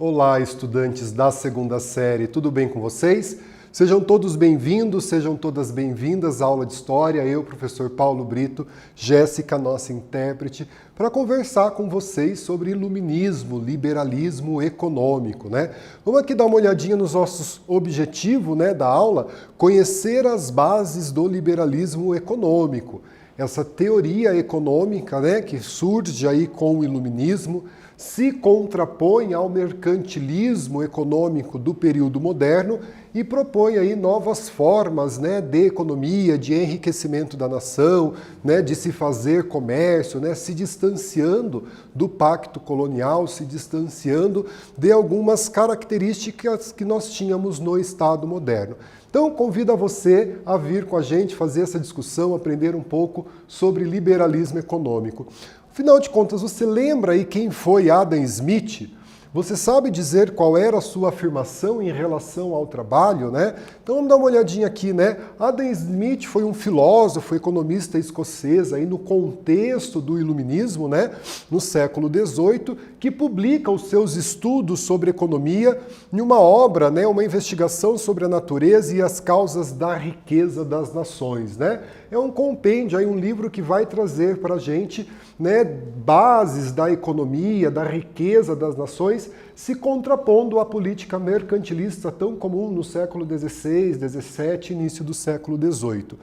Olá, estudantes da segunda série, tudo bem com vocês? Sejam todos bem-vindos, sejam todas bem-vindas à aula de História. Eu, professor Paulo Brito, Jéssica, nossa intérprete, para conversar com vocês sobre iluminismo, liberalismo econômico, né? Vamos aqui dar uma olhadinha nos nossos objetivos, né, da aula, conhecer as bases do liberalismo econômico. Essa teoria econômica, né, que surge aí com o iluminismo, se contrapõe ao mercantilismo econômico do período moderno e propõe aí novas formas, né, de economia, de enriquecimento da nação, né, de se fazer comércio, né, se distanciando do pacto colonial, se distanciando de algumas características que nós tínhamos no Estado moderno. Então, convido a você a vir com a gente fazer essa discussão, aprender um pouco sobre liberalismo econômico. Afinal de contas, você lembra aí quem foi Adam Smith? Você sabe dizer qual era a sua afirmação em relação ao trabalho, né? Então vamos dar uma olhadinha aqui, né? Adam Smith foi um filósofo, economista escocês aí no contexto do iluminismo, né? No século XVIII, que publica os seus estudos sobre economia em uma obra, né? Uma investigação sobre a natureza e as causas da riqueza das nações, né? É um compêndio, aí um livro que vai trazer para a gente, né, bases da economia, da riqueza das nações, se contrapondo à política mercantilista tão comum no século XVI, XVII, início do século XVIII.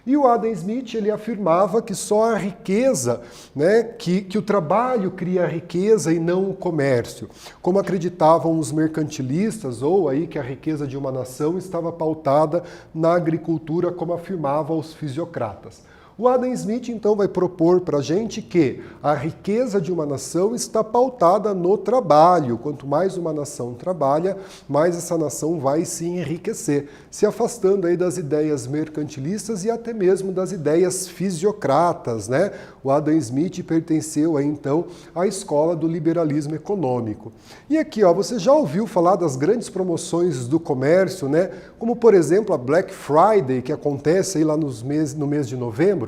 E o Adam Smith, ele afirmava que só a riqueza, né, que o trabalho cria a riqueza e não o comércio, como acreditavam os mercantilistas, ou aí que a riqueza de uma nação estava pautada na agricultura, como afirmavam os fisiocratas. O Adam Smith, então, vai propor para a gente que a riqueza de uma nação está pautada no trabalho. Quanto mais uma nação trabalha, mais essa nação vai se enriquecer, se afastando aí das ideias mercantilistas e até mesmo das ideias fisiocratas, né? O Adam Smith pertenceu aí, então, à escola do liberalismo econômico. E aqui, ó, você já ouviu falar das grandes promoções do comércio, né? Como, por exemplo, a Black Friday, que acontece aí lá no mês de novembro.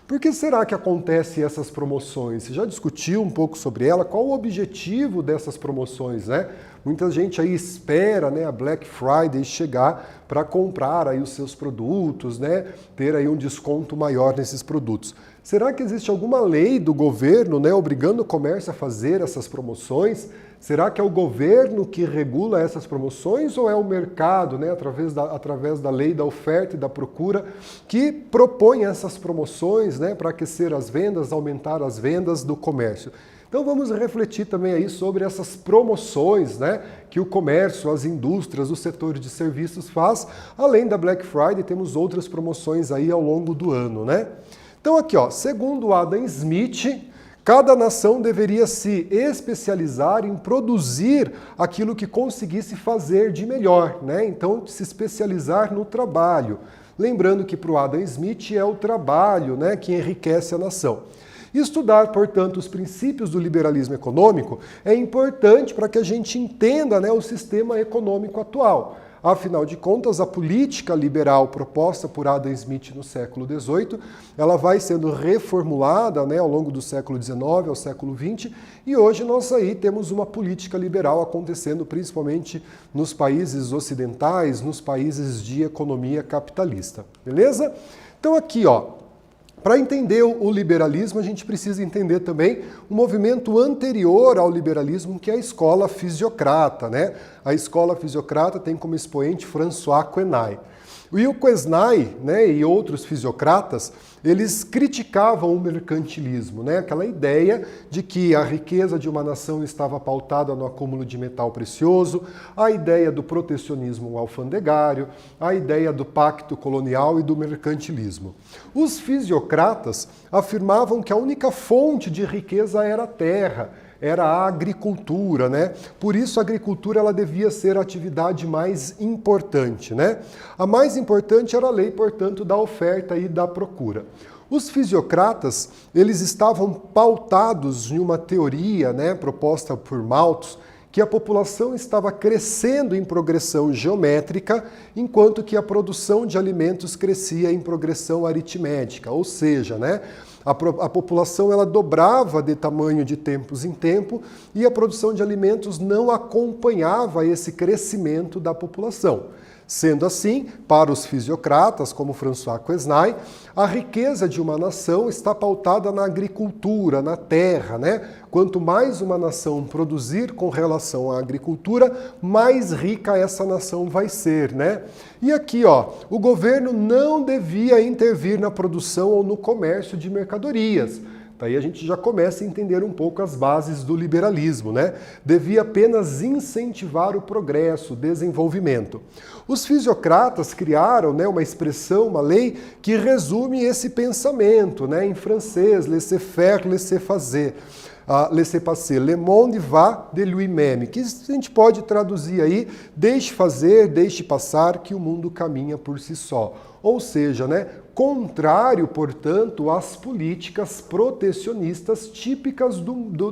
Por que será que acontecem essas promoções? Você já discutiu um pouco sobre ela? Qual o objetivo dessas promoções, né? Muita gente aí espera, né, a Black Friday chegar para comprar aí os seus produtos, né, ter aí um desconto maior nesses produtos. Será que existe alguma lei do governo, né, obrigando o comércio a fazer essas promoções? Será que é o governo que regula essas promoções ou é o mercado, né, através da lei da oferta e da procura, que propõe essas promoções, né, para aquecer as vendas, aumentar as vendas do comércio? Então vamos refletir também aí sobre essas promoções, né, que o comércio, as indústrias, o setor de serviços faz. Além da Black Friday, temos outras promoções aí ao longo do ano, né? Então aqui, ó, segundo Adam Smith, cada nação deveria se especializar em produzir aquilo que conseguisse fazer de melhor, né? Então, se especializar no trabalho. Lembrando que para o Adam Smith é o trabalho, né, que enriquece a nação. Estudar, portanto, os princípios do liberalismo econômico é importante para que a gente entenda, né, o sistema econômico atual. Afinal de contas, a política liberal proposta por Adam Smith no século XVIII, ela vai sendo reformulada, né, ao longo do século XIX ao século XX, e hoje nós aí temos uma política liberal acontecendo principalmente nos países ocidentais, nos países de economia capitalista. Beleza? Então aqui, ó, para entender o liberalismo, a gente precisa entender também o movimento anterior ao liberalismo, que é a escola fisiocrata, né? A escola fisiocrata tem como expoente François Quesnay. E o Quesnay, né, e outros fisiocratas, eles criticavam o mercantilismo, né? Aquela ideia de que a riqueza de uma nação estava pautada no acúmulo de metal precioso, a ideia do protecionismo alfandegário, a ideia do pacto colonial e do mercantilismo. Os fisiocratas afirmavam que a única fonte de riqueza era a terra, era a agricultura, né? Por isso a agricultura ela devia ser a atividade mais importante, né? A mais importante era a lei, portanto, da oferta e da procura. Os fisiocratas, eles estavam pautados em uma teoria, né, proposta por Malthus, que a população estava crescendo em progressão geométrica, enquanto que a produção de alimentos crescia em progressão aritmética, ou seja, né, A população ela dobrava de tamanho de tempos em tempo e a produção de alimentos não acompanhava esse crescimento da população. Sendo assim, para os fisiocratas, como François Quesnay, a riqueza de uma nação está pautada na agricultura, na terra, né? Quanto mais uma nação produzir com relação à agricultura, mais rica essa nação vai ser, né? E aqui, ó, o governo não devia intervir na produção ou no comércio de mercadorias. Daí a gente já começa a entender um pouco as bases do liberalismo, né? Devia apenas incentivar o progresso, o desenvolvimento. Os fisiocratas criaram, né, uma expressão, uma lei que resume esse pensamento, né? Em francês, laissez-faire, laissez-faire. Laissez-passer, le monde va de lui-même, que a gente pode traduzir aí, deixe fazer, deixe passar, que o mundo caminha por si só. Ou seja, né, contrário, portanto, às políticas protecionistas típicas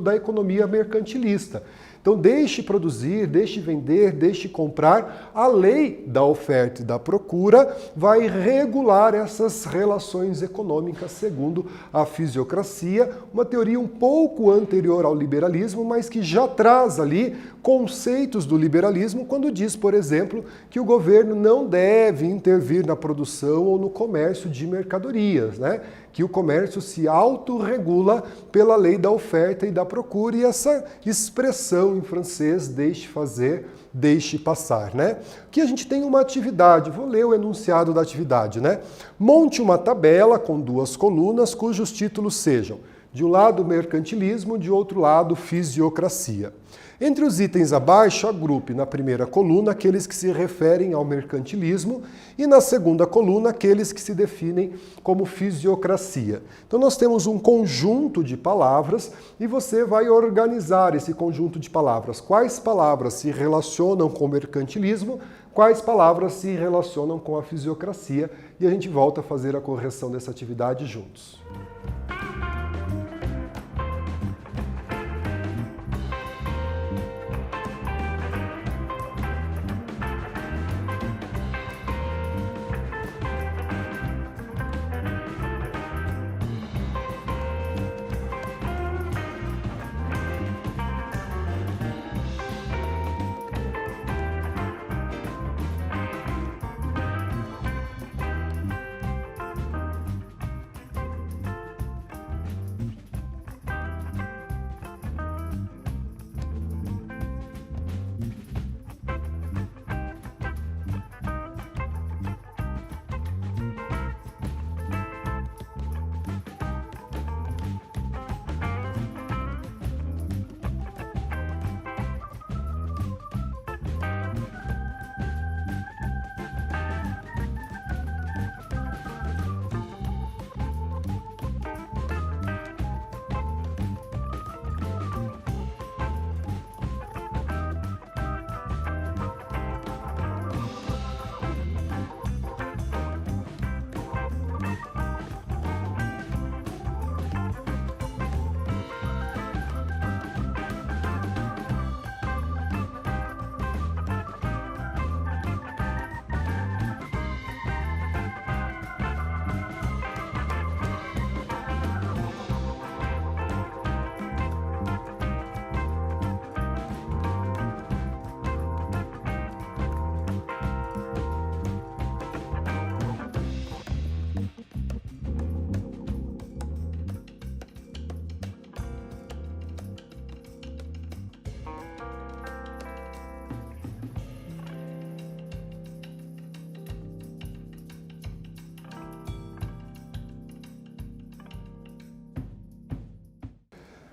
da economia mercantilista. Então, deixe produzir, deixe vender, deixe comprar. A lei da oferta e da procura vai regular essas relações econômicas segundo a fisiocracia, uma teoria um pouco anterior ao liberalismo, mas que já traz ali conceitos do liberalismo quando diz, por exemplo, que o governo não deve intervir na produção ou no comércio de mercadorias, né? Que o comércio se autorregula pela lei da oferta e da procura, e essa expressão em francês, deixe fazer, deixe passar, né? Que a gente tem uma atividade, vou ler o enunciado da atividade, né? Monte uma tabela com 2 colunas cujos títulos sejam, de um lado, mercantilismo, de outro lado, fisiocracia. Entre os itens abaixo, agrupe na primeira coluna aqueles que se referem ao mercantilismo e na segunda coluna aqueles que se definem como fisiocracia. Então nós temos um conjunto de palavras e você vai organizar esse conjunto de palavras. Quais palavras se relacionam com o mercantilismo, quais palavras se relacionam com a fisiocracia, e a gente volta a fazer a correção dessa atividade juntos.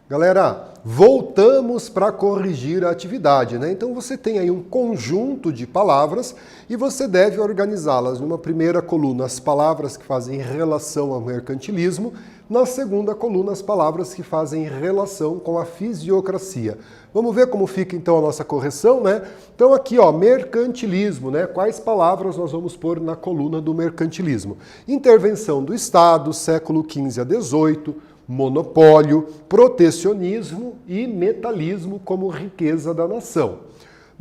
Galera, voltamos para corrigir a atividade, né? Então você tem aí um conjunto de palavras e você deve organizá-las numa primeira coluna as palavras que fazem relação ao mercantilismo, na segunda coluna as palavras que fazem relação com a fisiocracia. Vamos ver como fica então a nossa correção, né? Então aqui, ó, mercantilismo, né? Quais palavras nós vamos pôr na coluna do mercantilismo? Intervenção do Estado, século XV a XVIII, monopólio, protecionismo e metalismo como riqueza da nação.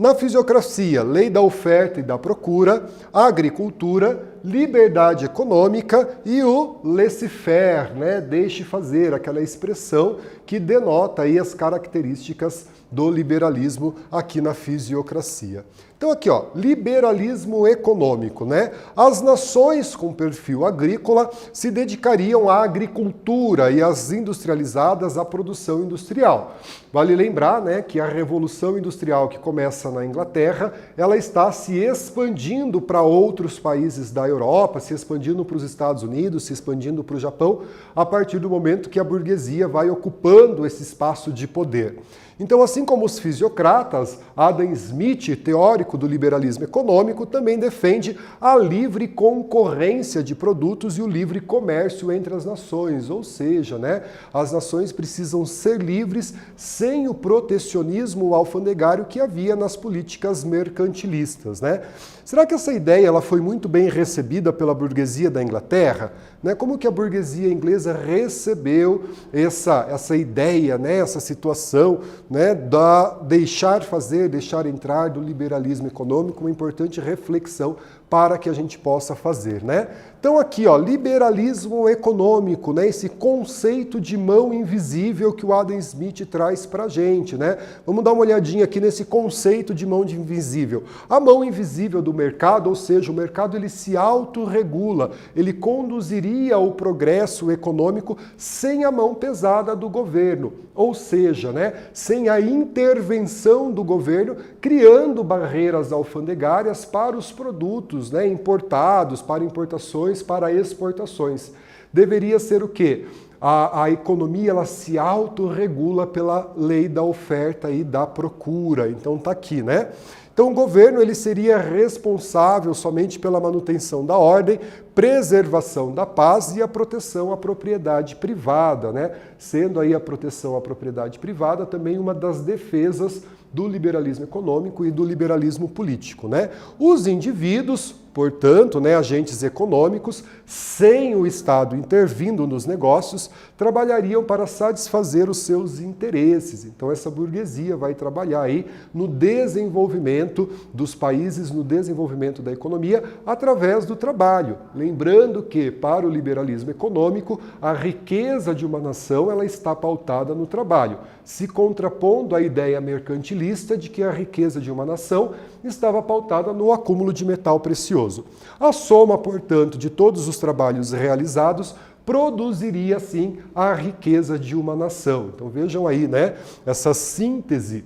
Na fisiocracia, lei da oferta e da procura, a agricultura, liberdade econômica e o laissez-faire, né? Deixe fazer, aquela expressão que denota aí as características do liberalismo aqui na fisiocracia. Então aqui, ó, liberalismo econômico, né? As nações com perfil agrícola se dedicariam à agricultura e as industrializadas à produção industrial. Vale lembrar, né, que a Revolução Industrial que começa na Inglaterra, ela está se expandindo para outros países da Europa, se expandindo para os Estados Unidos, se expandindo para o Japão, a partir do momento que a burguesia vai ocupando esse espaço de poder. Então, assim como os fisiocratas, Adam Smith, teórico do liberalismo econômico, também defende a livre concorrência de produtos e o livre comércio entre as nações, ou seja, né, as nações precisam ser livres sem o protecionismo alfandegário que havia nas políticas mercantilistas, né? Será que essa ideia ela foi muito bem recebida pela burguesia da Inglaterra? Né? Como que a burguesia inglesa recebeu essa ideia, né? Essa situação, né? Da deixar fazer, deixar entrar do liberalismo econômico, uma importante reflexão para que a gente possa fazer, né? Então aqui, ó, liberalismo econômico, né? Esse conceito de mão invisível que o Adam Smith traz para a gente, né? Vamos dar uma olhadinha aqui nesse conceito de mão invisível. A mão invisível do mercado, ou seja, o mercado ele se autorregula, ele conduziria o progresso econômico sem a mão pesada do governo, ou seja, né? Sem a intervenção do governo, criando barreiras alfandegárias para os produtos, né, importados, para importações, para exportações. Deveria ser o quê? A economia ela se autorregula pela lei da oferta e da procura. Então tá aqui, né? Então o governo ele seria responsável somente pela manutenção da ordem, preservação da paz e a proteção à propriedade privada, né? Sendo aí a proteção à propriedade privada também uma das defesas do liberalismo econômico e do liberalismo político, né? Os indivíduos, portanto, né, agentes econômicos, sem o Estado intervindo nos negócios, trabalhariam para satisfazer os seus interesses. Então essa burguesia vai trabalhar aí no desenvolvimento dos países, no desenvolvimento da economia, através do trabalho. Lembrando que, para o liberalismo econômico, a riqueza de uma nação ela está pautada no trabalho, se contrapondo à ideia mercantilista de que a riqueza de uma nação estava pautada no acúmulo de metal precioso. A soma, portanto, de todos os trabalhos realizados produziria, sim, a riqueza de uma nação. Então vejam aí, né, essa síntese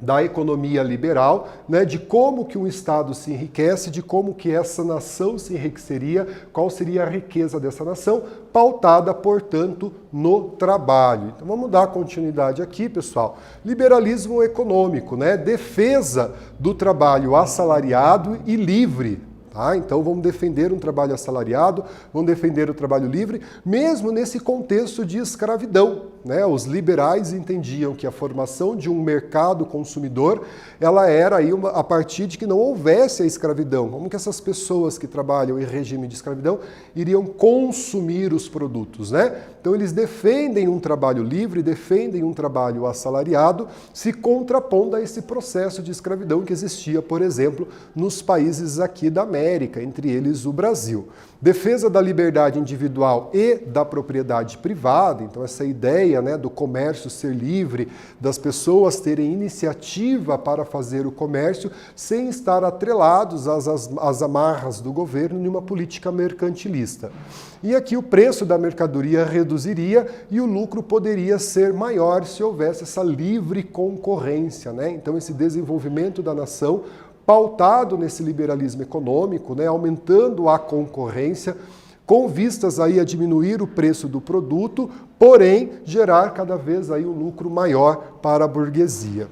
da economia liberal, né, de como que um Estado se enriquece, de como que essa nação se enriqueceria, qual seria a riqueza dessa nação, pautada, portanto, no trabalho. Então vamos dar continuidade aqui, pessoal. Liberalismo econômico, né, defesa do trabalho assalariado e livre. Então vamos defender um trabalho assalariado, vamos defender o trabalho livre, mesmo nesse contexto de escravidão, né? Os liberais entendiam que a formação de um mercado consumidor, ela era aí a partir de que não houvesse a escravidão. Como que essas pessoas que trabalham em regime de escravidão iriam consumir os produtos, né? Então eles defendem um trabalho livre, defendem um trabalho assalariado, se contrapondo a esse processo de escravidão que existia, por exemplo, nos países aqui da América, entre eles o Brasil. Defesa da liberdade individual e da propriedade privada, então essa ideia, né, do comércio ser livre, das pessoas terem iniciativa para fazer o comércio sem estar atrelados às amarras do governo em uma política mercantilista. E aqui o preço da mercadoria reduziria e o lucro poderia ser maior se houvesse essa livre concorrência, né? Então esse desenvolvimento da nação pautado nesse liberalismo econômico, né, aumentando a concorrência, com vistas aí a diminuir o preço do produto, porém gerar cada vez aí um lucro maior para a burguesia.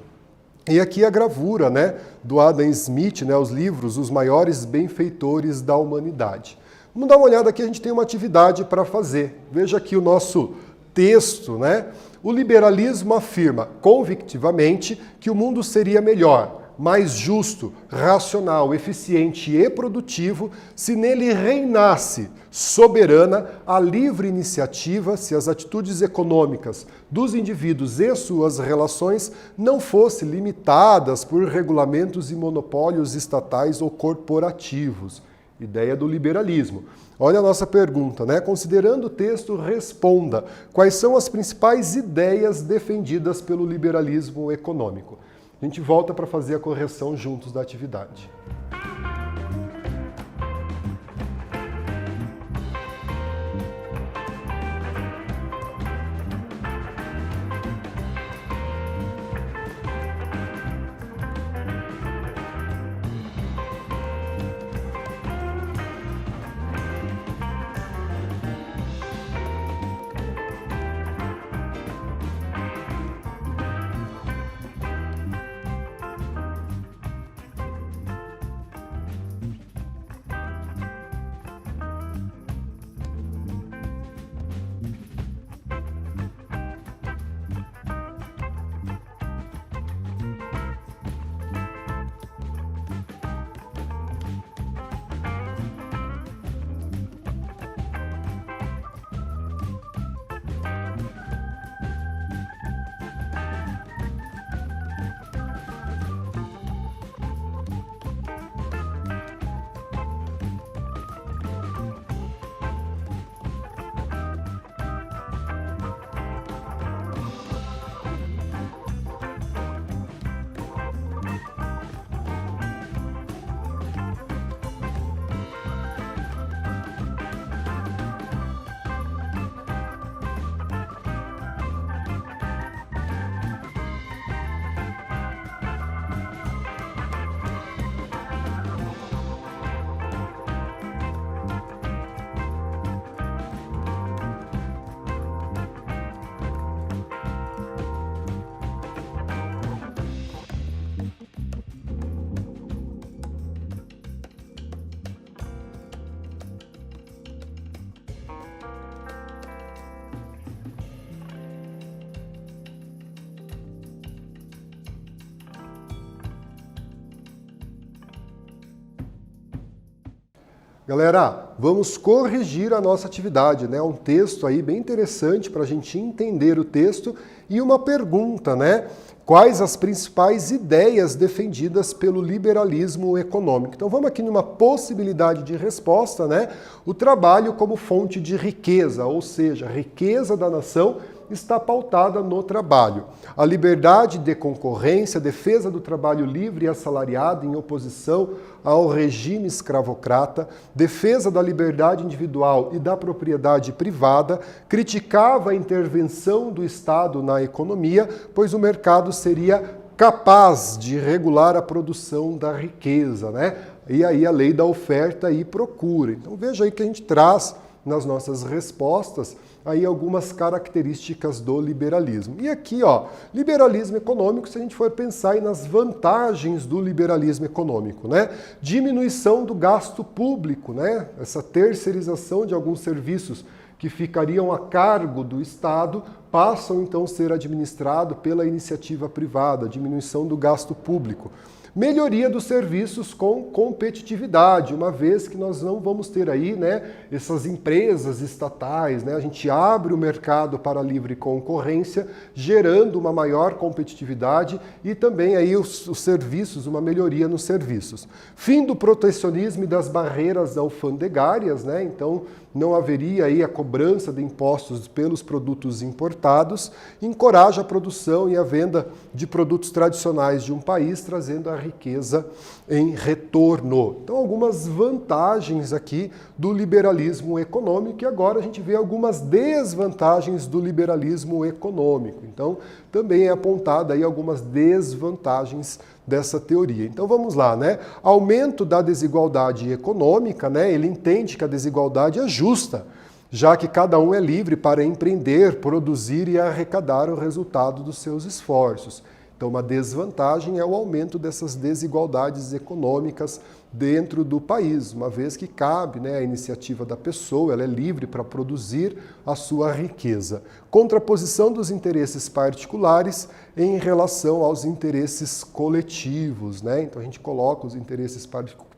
E aqui a gravura, né, do Adam Smith, né, os livros, os maiores benfeitores da humanidade. Vamos dar uma olhada aqui, a gente tem uma atividade para fazer. Veja aqui o nosso texto, né? O liberalismo afirma convictivamente que o mundo seria melhor mais justo, racional, eficiente e produtivo se nele reinasse soberana a livre iniciativa, se as atitudes econômicas dos indivíduos e suas relações não fossem limitadas por regulamentos e monopólios estatais ou corporativos. Ideia do liberalismo. Olha a nossa pergunta, né? Considerando o texto, responda quais são as principais ideias defendidas pelo liberalismo econômico. A gente volta para fazer a correção juntos da atividade. Galera, vamos corrigir a nossa atividade, né? Um texto aí bem interessante para a gente entender o texto e uma pergunta, né? Quais as principais ideias defendidas pelo liberalismo econômico? Então vamos aqui numa possibilidade de resposta, né? O trabalho como fonte de riqueza, ou seja, a riqueza da nação está pautada no trabalho. A liberdade de concorrência, a defesa do trabalho livre e assalariado em oposição ao regime escravocrata, defesa da liberdade individual e da propriedade privada, criticava a intervenção do Estado na economia, pois o mercado seria capaz de regular a produção da riqueza, né? E aí a lei da oferta e procura. Então veja aí que a gente traz nas nossas respostas aí algumas características do liberalismo. E aqui, ó, liberalismo econômico, se a gente for pensar aí nas vantagens do liberalismo econômico, né? Diminuição do gasto público, né? Essa terceirização de alguns serviços que ficariam a cargo do Estado passam então a ser administrados pela iniciativa privada, diminuição do gasto público. Melhoria dos serviços com competitividade, uma vez que nós não vamos ter aí, né, essas empresas estatais, né, a gente abre o mercado para a livre concorrência, gerando uma maior competitividade e também aí os serviços, uma melhoria nos serviços. Fim do protecionismo e das barreiras alfandegárias, né, então não haveria aí a cobrança de impostos pelos produtos importados, encoraja a produção e a venda de produtos tradicionais de um país, trazendo a riqueza em retorno. Então, algumas vantagens aqui do liberalismo econômico e agora a gente vê algumas desvantagens do liberalismo econômico. Então, também é apontada aí algumas desvantagens dessa teoria. Então vamos lá, né? Aumento da desigualdade econômica, né? Ele entende que a desigualdade é justa, já que cada um é livre para empreender, produzir e arrecadar o resultado dos seus esforços. Então, uma desvantagem é o aumento dessas desigualdades econômicas dentro do país, uma vez que cabe, né, a iniciativa da pessoa, ela é livre para produzir a sua riqueza. Contraposição dos interesses particulares em relação aos interesses coletivos, né? Então, a gente coloca os interesses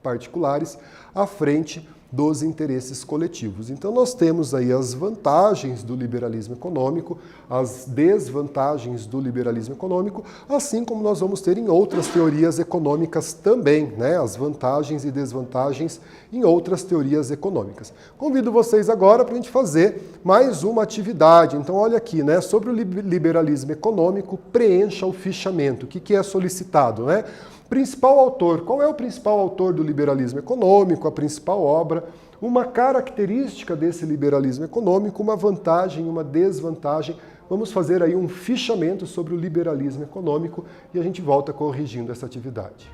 particulares à frente dos interesses coletivos. Então nós temos aí as vantagens do liberalismo econômico, as desvantagens do liberalismo econômico, assim como nós vamos ter em outras teorias econômicas também, né? As vantagens e desvantagens em outras teorias econômicas. Convido vocês agora para a gente fazer mais uma atividade. Então olha aqui, né? Sobre o liberalismo econômico, preencha o fichamento. O que é solicitado, né? Principal autor. Qual é o principal autor do liberalismo econômico, a principal obra? Uma característica desse liberalismo econômico, uma vantagem, uma desvantagem. Vamos fazer aí um fichamento sobre o liberalismo econômico e a gente volta corrigindo essa atividade.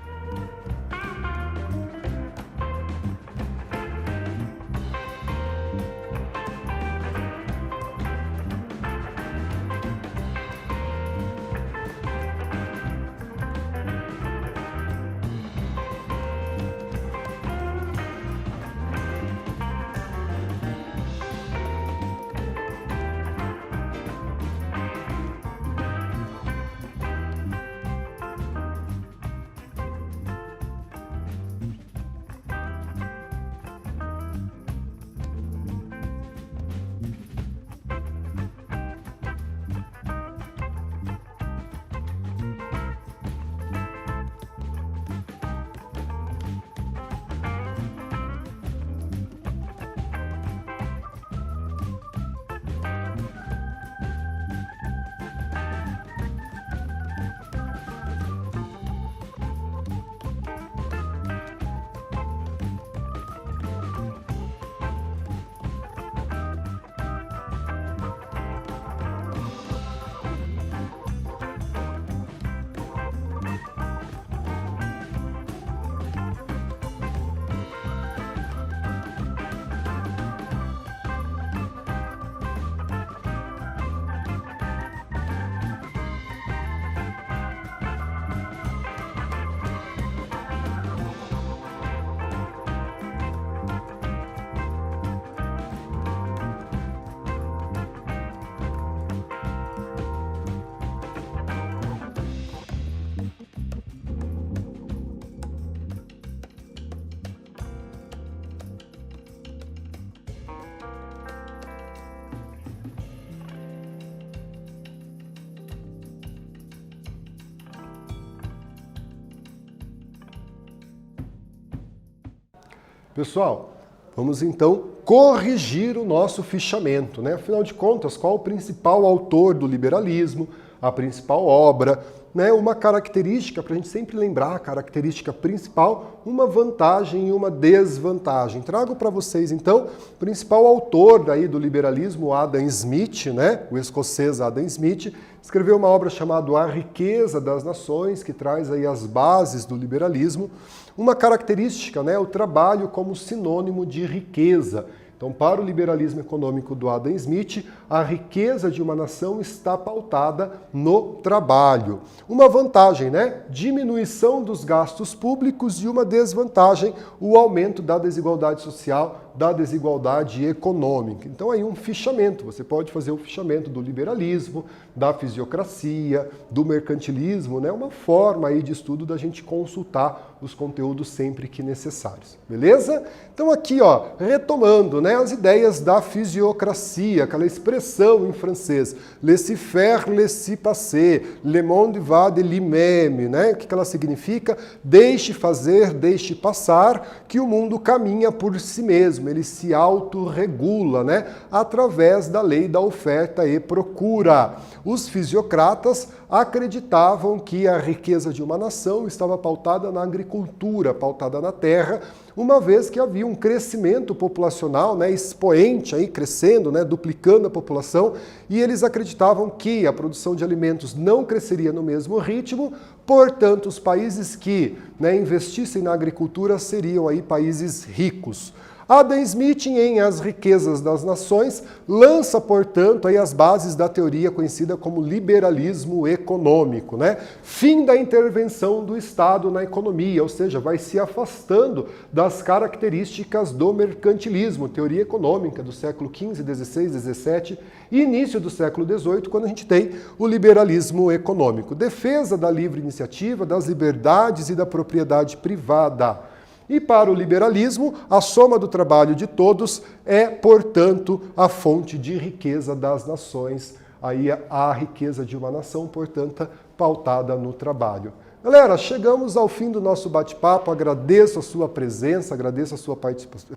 Pessoal, vamos então corrigir o nosso fichamento, né? Afinal de contas, qual o principal autor do liberalismo, a principal obra, né? Uma característica, para a gente sempre lembrar, a característica principal, uma vantagem e uma desvantagem. Trago para vocês, então, o principal autor daí do liberalismo, Adam Smith, né? O escocês Adam Smith, escreveu uma obra chamada A Riqueza das Nações, que traz aí as bases do liberalismo. Uma característica, né, o trabalho como sinônimo de riqueza. Então, para o liberalismo econômico do Adam Smith, a riqueza de uma nação está pautada no trabalho. Uma vantagem, né? Diminuição dos gastos públicos e uma desvantagem, o aumento da desigualdade social, da desigualdade econômica. Então, aí um fichamento. Você pode fazer o fichamento do liberalismo, da fisiocracia, do mercantilismo, né? Uma forma aí de estudo da gente consultar os conteúdos sempre que necessários. Beleza? Então, aqui, ó, retomando, né, as ideias da fisiocracia, aquela expressão em francês, laissez faire, laissez passer, le monde va de lui-même, né? O que ela significa? Deixe fazer, deixe passar, que o mundo caminha por si mesmo, ele se autorregula, né? Através da lei da oferta e procura. Os fisiocratas acreditavam que a riqueza de uma nação estava pautada na agricultura, pautada na terra, uma vez que havia um crescimento populacional, né, expoente, aí, crescendo, né, duplicando a população, e eles acreditavam que a produção de alimentos não cresceria no mesmo ritmo, portanto, os países que, né, investissem na agricultura seriam aí países ricos. Adam Smith, em As Riquezas das Nações, lança, portanto, aí as bases da teoria conhecida como liberalismo econômico, né? Fim da intervenção do Estado na economia, ou seja, vai se afastando das características do mercantilismo, teoria econômica do século XV, XVI, XVII e início do século XVIII, quando a gente tem o liberalismo econômico. Defesa da livre iniciativa, das liberdades e da propriedade privada. E para o liberalismo, a soma do trabalho de todos é, portanto, a fonte de riqueza das nações. Aí a riqueza de uma nação, portanto, pautada no trabalho. Galera, chegamos ao fim do nosso bate-papo. Agradeço a sua presença, agradeço a sua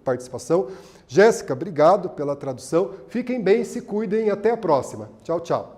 participação. Jéssica, obrigado pela tradução. Fiquem bem, se cuidem e até a próxima. Tchau, tchau.